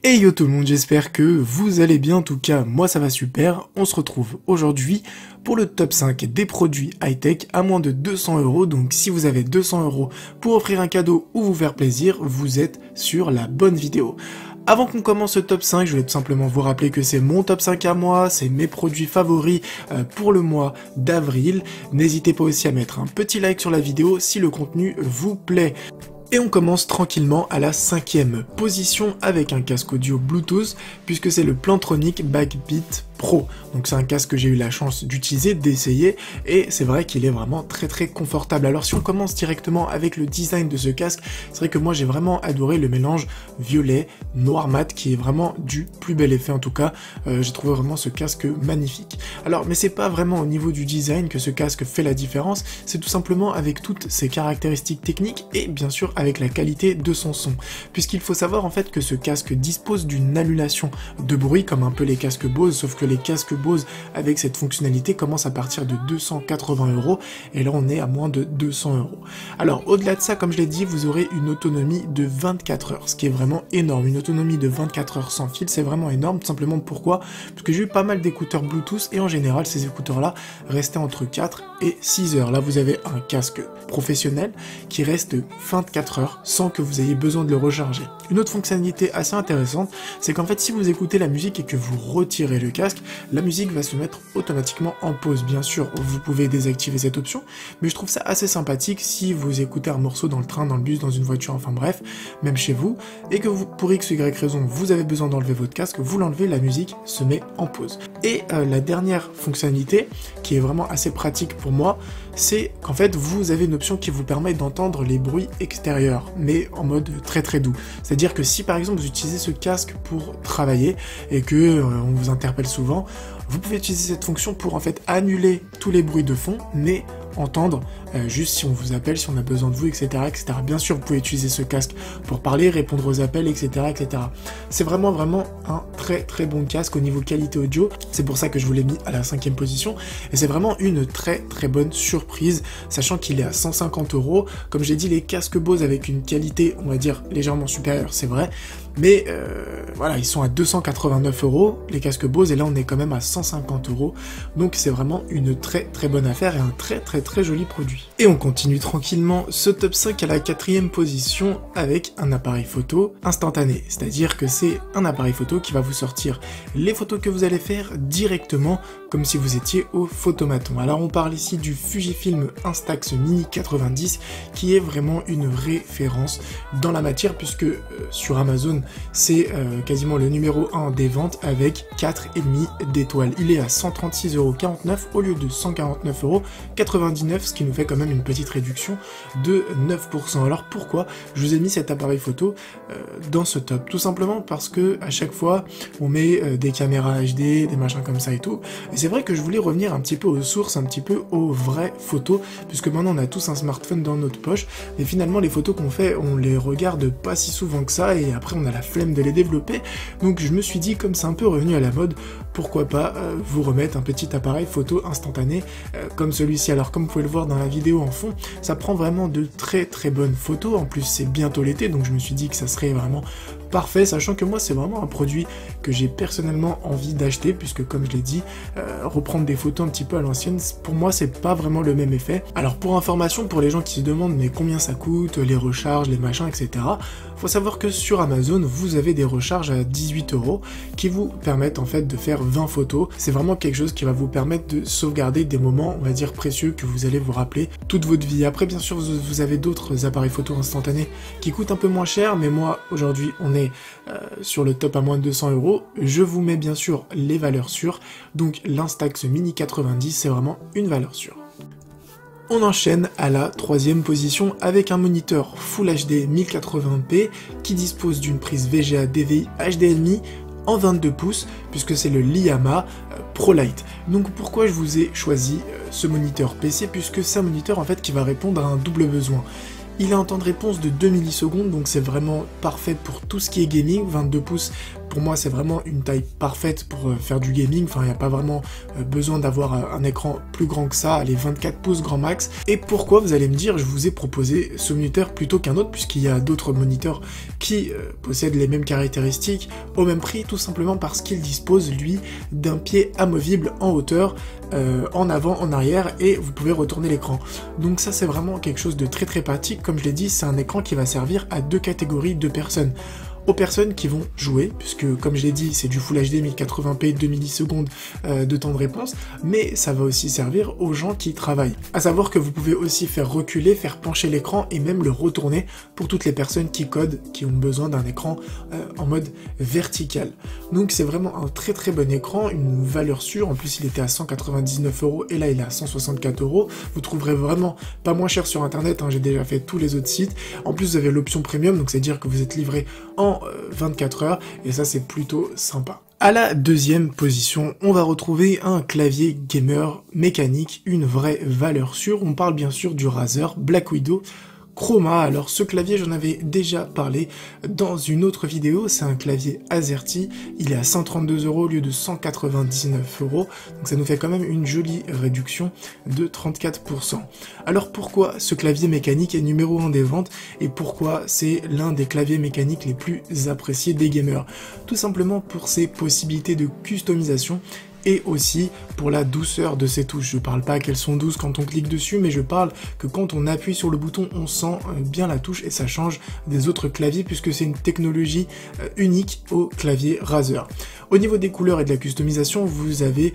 Hey yo tout le monde, j'espère que vous allez bien, en tout cas moi ça va super. On se retrouve aujourd'hui pour le top 5 des produits high-tech à moins de 200 €, donc si vous avez 200 € pour offrir un cadeau ou vous faire plaisir, vous êtes sur la bonne vidéo. Avant qu'on commence ce top 5, je voulais tout simplement vous rappeler que c'est mon top 5 à moi, c'est mes produits favoris pour le mois d'avril. N'hésitez pas aussi à mettre un petit like sur la vidéo si le contenu vous plaît. Et on commence tranquillement à la 5e position avec un casque audio Bluetooth, puisque c'est le Plantronic Backbeat Pro. Donc c'est un casque que j'ai eu la chance d'utiliser, d'essayer, et c'est vrai qu'il est vraiment très confortable. Alors si on commence directement avec le design de ce casque, c'est vrai que moi j'ai vraiment adoré le mélange violet, noir mat, qui est vraiment du plus bel effet en tout cas. J'ai trouvé vraiment ce casque magnifique. Alors mais c'est pas vraiment au niveau du design que ce casque fait la différence, c'est tout simplement avec toutes ses caractéristiques techniques et bien sûr avec la qualité de son son. Puisqu'il faut savoir en fait que ce casque dispose d'une annulation de bruit comme un peu les casques Bose, sauf que les casques Bose avec cette fonctionnalité commencent à partir de 280 € et là on est à moins de 200 €. Alors au-delà de ça, comme je l'ai dit, vous aurez une autonomie de 24 heures, ce qui est vraiment énorme. Une autonomie de 24 heures sans fil, c'est vraiment énorme, tout simplement pourquoi? Parce que j'ai eu pas mal d'écouteurs Bluetooth et en général ces écouteurs là restaient entre 4 et 6 heures. Là vous avez un casque professionnel qui reste 24 heures sans que vous ayez besoin de le recharger. Une autre fonctionnalité assez intéressante, c'est qu'en fait si vous écoutez la musique et que vous retirez le casque, la musique va se mettre automatiquement en pause. Bien sûr, vous pouvez désactiver cette option, mais je trouve ça assez sympathique si vous écoutez un morceau dans le train, dans le bus, dans une voiture, enfin bref, même chez vous, et que vous, pour X ou Y raison, vous avez besoin d'enlever votre casque, vous l'enlevez, la musique se met en pause. Et la dernière fonctionnalité, qui est vraiment assez pratique pour moi, c'est qu'en fait vous avez une option qui vous permet d'entendre les bruits extérieurs, mais en mode très doux. C'est-à-dire que si par exemple vous utilisez ce casque pour travailler et que on vous interpelle souvent, vous pouvez utiliser cette fonction pour en fait annuler tous les bruits de fond, mais entendre juste si on vous appelle, si on a besoin de vous, etc. Bien sûr, vous pouvez utiliser ce casque pour parler, répondre aux appels, etc. C'est vraiment un très bon casque au niveau qualité audio. C'est pour ça que je vous l'ai mis à la 5e position. Et c'est vraiment une très bonne surprise, sachant qu'il est à 150 €. Comme j'ai dit, les casques Bose avec une qualité, on va dire, légèrement supérieure, c'est vrai. Mais voilà, ils sont à 289 €, les casques Bose, et là on est quand même à 150 €. Donc c'est vraiment une très bonne affaire et un très joli produit. Et on continue tranquillement ce top 5 à la 4e position avec un appareil photo instantané. C'est-à-dire que c'est un appareil photo qui va vous sortir les photos que vous allez faire directement comme si vous étiez au photomaton. Alors on parle ici du Fujifilm Instax Mini 90 qui est vraiment une référence dans la matière, puisque sur Amazon c'est quasiment le numéro 1 des ventes avec 4,5 d'étoiles. Il est à 136,49 € au lieu de 149,99 €, ce qui nous fait quand même une petite réduction de 9%. Alors pourquoi je vous ai mis cet appareil photo dans ce top? Tout simplement parce que à chaque fois on met des caméras HD, des machins comme ça et tout, et c'est vrai que je voulais revenir un petit peu aux sources, un petit peu aux vraies photos, puisque maintenant on a tous un smartphone dans notre poche, mais finalement les photos qu'on fait, on les regarde pas si souvent que ça, et après on a la flemme de les développer. Donc je me suis dit, comme c'est un peu revenu à la mode, pourquoi pas vous remettre un petit appareil photo instantané comme celui-ci. Alors comme vous pouvez le voir dans la vidéo en fond, ça prend vraiment de très bonnes photos. En plus c'est bientôt l'été, donc je me suis dit que ça serait vraiment parfait, sachant que moi c'est vraiment un produit que j'ai personnellement envie d'acheter, puisque comme je l'ai dit, reprendre des photos un petit peu à l'ancienne, pour moi c'est pas vraiment le même effet. Alors pour information, pour les gens qui se demandent mais combien ça coûte, les recharges, les machins, etc., faut savoir que sur Amazon vous avez des recharges à 18 € qui vous permettent en fait de faire 20 photos. C'est vraiment quelque chose qui va vous permettre de sauvegarder des moments, on va dire, précieux que vous allez vous rappeler toute votre vie. Après bien sûr vous avez d'autres appareils photo instantanés qui coûtent un peu moins cher, mais moi aujourd'hui on est sur le top à moins de 200 €. Je vous mets bien sûr les valeurs sûres, donc l'Instax Mini 90 c'est vraiment une valeur sûre. On enchaîne à la 3e position avec un moniteur Full HD 1080p qui dispose d'une prise VGA DVI HDMI en 22 pouces, puisque c'est le Liyama ProLite. Donc pourquoi je vous ai choisi ce moniteur PC? Puisque c'est un moniteur en fait qui va répondre à un double besoin. Il a un temps de réponse de 2 millisecondes, donc c'est vraiment parfait pour tout ce qui est gaming. 22 pouces, pour moi c'est vraiment une taille parfaite pour faire du gaming, enfin il n'y a pas vraiment besoin d'avoir un écran plus grand que ça, allez 24 pouces grand max. Et pourquoi, vous allez me dire, je vous ai proposé ce moniteur plutôt qu'un autre, puisqu'il y a d'autres moniteurs qui possèdent les mêmes caractéristiques au même prix, tout simplement parce qu'il dispose lui d'un pied amovible en hauteur, en avant, en arrière, et vous pouvez retourner l'écran. Donc ça c'est vraiment quelque chose de très très pratique. Comme je l'ai dit, c'est un écran qui va servir à deux catégories de personnes. Aux personnes qui vont jouer, puisque comme je l'ai dit, c'est du Full HD 1080p, 2 millisecondes de temps de réponse, mais ça va aussi servir aux gens qui travaillent. À savoir que vous pouvez aussi faire reculer, faire pencher l'écran et même le retourner pour toutes les personnes qui codent, qui ont besoin d'un écran en mode vertical. Donc c'est vraiment un très très bon écran, une valeur sûre. En plus il était à 199 € et là il est à 164 €. Vous trouverez vraiment pas moins cher sur internet, hein, j'ai déjà fait tous les autres sites. En plus vous avez l'option premium, donc c'est à dire que vous êtes livré en 24 heures, et ça c'est plutôt sympa. À la deuxième position, on va retrouver un clavier gamer mécanique, une vraie valeur sûre. On parle bien sûr du Razer Black Widow Chroma. Alors ce clavier, j'en avais déjà parlé dans une autre vidéo, c'est un clavier AZERTY, il est à 132 € au lieu de 199 €, donc ça nous fait quand même une jolie réduction de 34%. Alors pourquoi ce clavier mécanique est numéro 1 des ventes, et pourquoi c'est l'un des claviers mécaniques les plus appréciés des gamers? Tout simplement pour ses possibilités de customisation, et aussi pour la douceur de ces touches. Je parle pas qu'elles sont douces quand on clique dessus, mais je parle que quand on appuie sur le bouton, on sent bien la touche et ça change des autres claviers puisque c'est une technologie unique au clavier Razer. Au niveau des couleurs et de la customisation, vous avez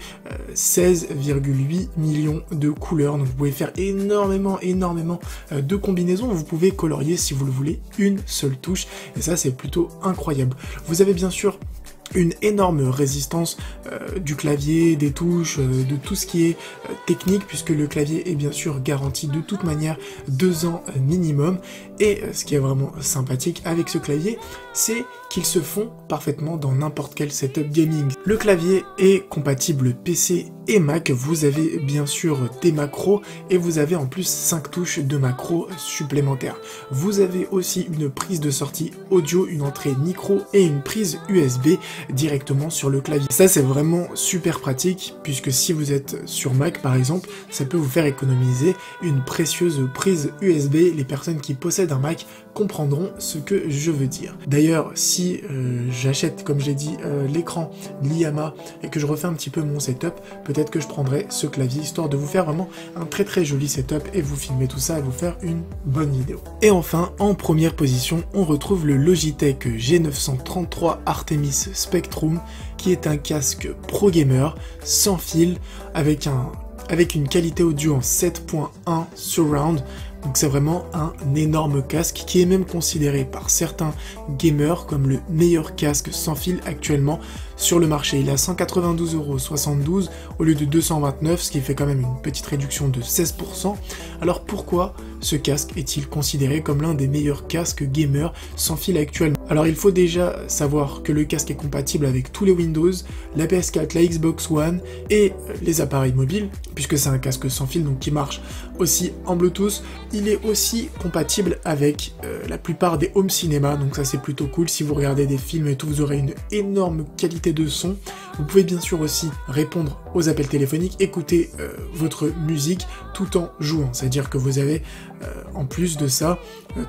16,8 millions de couleurs, donc vous pouvez faire énormément de combinaisons. Vous pouvez colorier si vous le voulez une seule touche, et ça c'est plutôt incroyable. Vous avez bien sûr une énorme résistance du clavier, des touches, de tout ce qui est technique, puisque le clavier est bien sûr garanti de toute manière 2 ans minimum. Et ce qui est vraiment sympathique avec ce clavier, c'est qu'ils se font parfaitement dans n'importe quel setup gaming. Le clavier est compatible PC et Mac, vous avez bien sûr des macros et vous avez en plus 5 touches de macros supplémentaires. Vous avez aussi une prise de sortie audio, une entrée micro et une prise USB directement sur le clavier. Ça c'est vraiment super pratique, puisque si vous êtes sur Mac par exemple, ça peut vous faire économiser une précieuse prise USB. Les personnes qui possèdent un Mac comprendront ce que je veux dire. D'ailleurs, si j'achète, comme je l'ai dit, l'écran Liyama et que je refais un petit peu mon setup, peut-être que je prendrai ce clavier, histoire de vous faire vraiment un très joli setup et vous filmer tout ça et vous faire une bonne vidéo. Et enfin, en première position, on retrouve le Logitech G933 Artemis Spectrum, qui est un casque pro gamer sans fil avec une qualité audio en 7.1 surround. Donc c'est vraiment un énorme casque qui est même considéré par certains gamers comme le meilleur casque sans fil actuellement sur le marché. Il est à 192,72 € au lieu de 229 €, ce qui fait quand même une petite réduction de 16%. Alors pourquoi ce casque est-il considéré comme l'un des meilleurs casques gamers sans fil actuellement? Alors il faut déjà savoir que le casque est compatible avec tous les Windows, la PS4, la Xbox One et les appareils mobiles, puisque c'est un casque sans fil donc qui marche aussi en Bluetooth. Il est aussi compatible avec la plupart des home cinéma, donc ça c'est plutôt cool. Si vous regardez des films et tout, vous aurez une énorme qualité de son. Vous pouvez bien sûr aussi répondre aux appels téléphoniques, écouter votre musique tout en jouant, c'est-à-dire que vous avez en plus de ça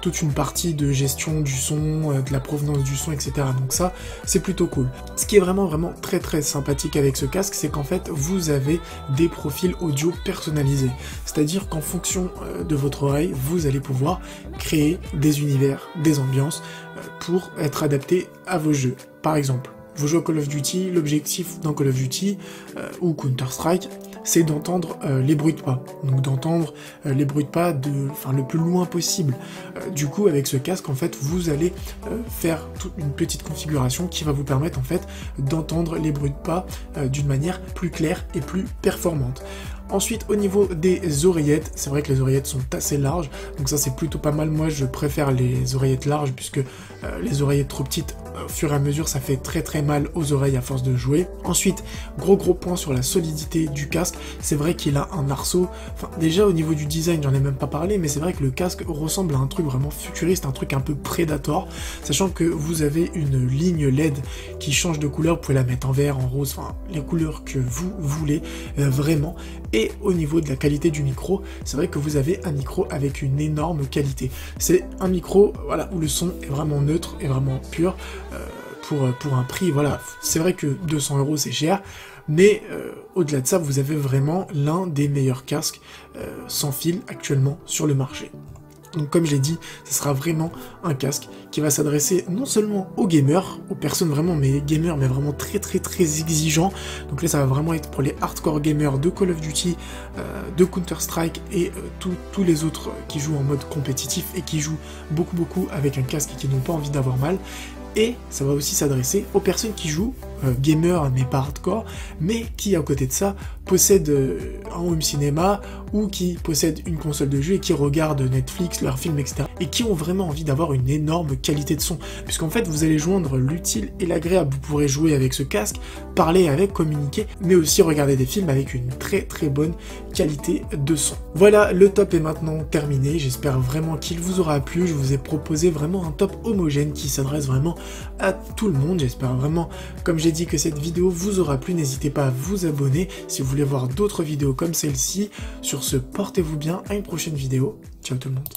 toute une partie de gestion du son, de la provenance du son, etc. Donc ça c'est plutôt cool. Ce qui est vraiment très sympathique avec ce casque, c'est qu'en fait vous avez des profils audio personnalisés, c'est-à-dire qu'en fonction de votre oreille, vous allez pouvoir créer des univers, des ambiances pour être adaptés à vos jeux. Par exemple, vous jouez à Call of Duty, l'objectif dans Call of Duty ou Counter-Strike, c'est d'entendre les bruits de pas. Donc d'entendre les bruits de pas le plus loin possible. Du coup, avec ce casque, en fait, vous allez faire toute une petite configuration qui va vous permettre en fait d'entendre les bruits de pas d'une manière plus claire et plus performante. Ensuite, au niveau des oreillettes, c'est vrai que les oreillettes sont assez larges, donc ça c'est plutôt pas mal. Moi je préfère les oreillettes larges, puisque les oreillettes trop petites au fur et à mesure ça fait très mal aux oreilles à force de jouer. Ensuite, gros point sur la solidité du casque, c'est vrai qu'il a un arceau, enfin déjà au niveau du design j'en ai même pas parlé, mais c'est vrai que le casque ressemble à un truc vraiment futuriste, un truc un peu Predator, sachant que vous avez une ligne LED qui change de couleur, vous pouvez la mettre en vert, en rose, enfin les couleurs que vous voulez vraiment. Et au niveau de la qualité du micro, c'est vrai que vous avez un micro avec une énorme qualité. C'est un micro voilà, où le son est vraiment neutre et vraiment pur, pour un prix, voilà, c'est vrai que 200 € c'est cher, mais au-delà de ça, vous avez vraiment l'un des meilleurs casques sans fil actuellement sur le marché. Donc comme je l'ai dit, ce sera vraiment un casque qui va s'adresser non seulement aux gamers, aux personnes vraiment mais gamers mais vraiment très exigeants. Donc là ça va vraiment être pour les hardcore gamers de Call of Duty, de Counter-Strike et tous les autres qui jouent en mode compétitif et qui jouent beaucoup avec un casque et qui n'ont pas envie d'avoir mal. Et ça va aussi s'adresser aux personnes qui jouent, gamers mais pas hardcore, mais qui à côté de ça possèdent un home cinéma ou qui possèdent une console de jeu et qui regardent Netflix, leurs films, etc. et qui ont vraiment envie d'avoir une énorme qualité de son. Puisqu'en fait vous allez joindre l'utile et l'agréable. Vous pourrez jouer avec ce casque, parler avec, communiquer, mais aussi regarder des films avec une très bonne qualité de son. Voilà, le top est maintenant terminé. J'espère vraiment qu'il vous aura plu. Je vous ai proposé vraiment un top homogène qui s'adresse vraiment à tout le monde. J'espère vraiment, comme j'ai dit, que cette vidéo vous aura plu. N'hésitez pas à vous abonner si vous voulez voir d'autres vidéos comme celle-ci. Sur ce, portez-vous bien, à une prochaine vidéo. Ciao tout le monde.